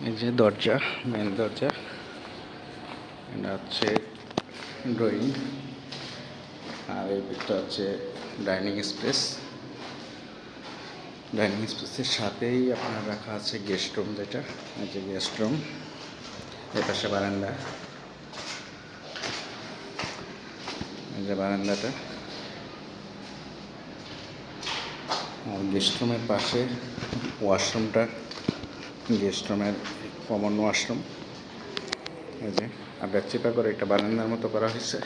এই যে দরজা, মেন দরজা, এটা হচ্ছে ড্রয়িং, আর এই দিকটা হচ্ছে ডাইনিং স্পেস। ডাইনিং স্পেসের সাথেই আপনার রাখা আছে গেস্ট রুম, যেটা এই যে গেস্ট রুম, এর পাশে বারান্দা, এই যে বারান্দাটা, আর গেস্ট রুমের পাশে ওয়াশরুমটা, গেস্ট রুমের কমন ওয়াশরুম। এই যে আপনার চিপা করে একটা বারান্দার মতো করা হয়েছে,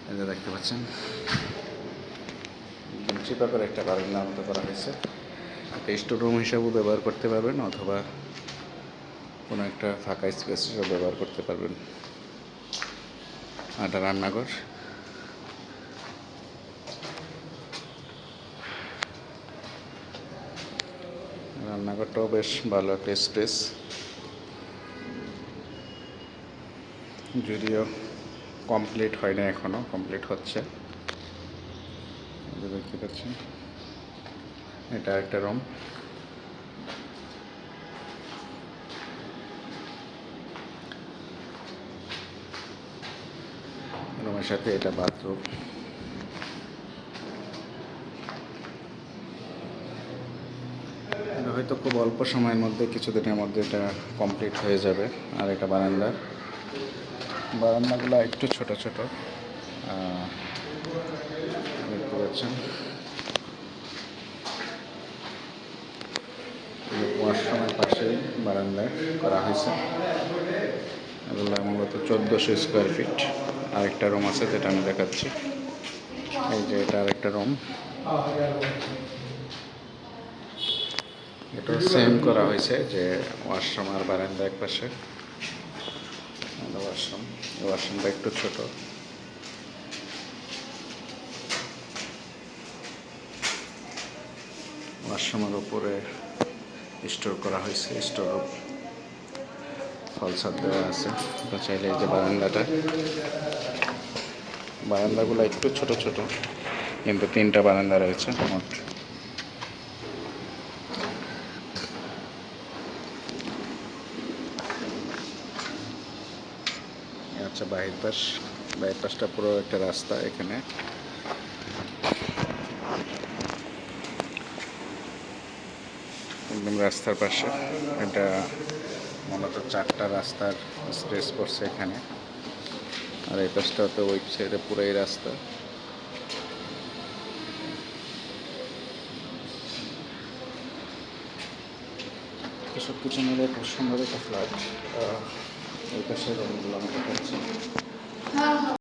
এই যে দেখতে পাচ্ছেন, একদম চিপা করে একটা বারান্দার মতো করা হয়েছে। এটা স্টোর রুম হিসাবেও ব্যবহার করতে পারবেন, অথবা কোনো একটা ফাঁকা স্পেস হিসেবে ব্যবহার করতে পারবেন। আর এটা রান্নাঘর, রান্নাঘরটাও বেশ ভালো একটা স্পেস, যদিও কমপ্লিট হয় না, এখনও কমপ্লিট হচ্ছে। দেখতে পাচ্ছেন, এটা একটা রুম, রুমের সাথে এটা বাথরুম। এটা হয়তো খুব অল্প সময়ের মধ্যে, কিছুদিনের মধ্যে এটা কমপ্লিট হয়ে যাবে। আর এটা বারান্দা, বারান্দাগুলো একটু ছোট ছোট দেখতে পাচ্ছেন। ওয়াশরুমের পাশেই বারান্দায় করা হয়েছে। এগুলো মূলত 1400 স্কোয়ার ফিট। আরেকটা রুম আছে, যেটা আমি দেখাচ্ছি। এই যে এটা আরেকটা রুম, এটাও সেম করা হয়েছে, যে ওয়াশরুম আর বারান্দা এক পাশে। ওয়াশরুম, ওয়াশরুমটা একটু ছোট। ওয়াশরুমের উপরে স্টোর করা হয়েছে, স্টোর রুম, ফলসাদ দেওয়া আছে। তো চাইলে এই যে বারান্দাটা, বারান্দাগুলো একটু ছোট ছোট, কিন্তু 3টা বারান্দা রয়েছে মোট। আচ্ছা, বাহির পাশ, বাহির পাশটা পুরো একটা রাস্তা। এখানে একদম রাস্তার পাশে, এটা মূলত 4টা রাস্তার স্পেস পড়ছে এখানে। আর এই পাশটাতে ওই সাইডে পুরোই রাস্তা। এসব কিছু মিলে খুব সুন্দর একটা ফ্ল্যাট। এই পাশের রুমগুলো আমাকে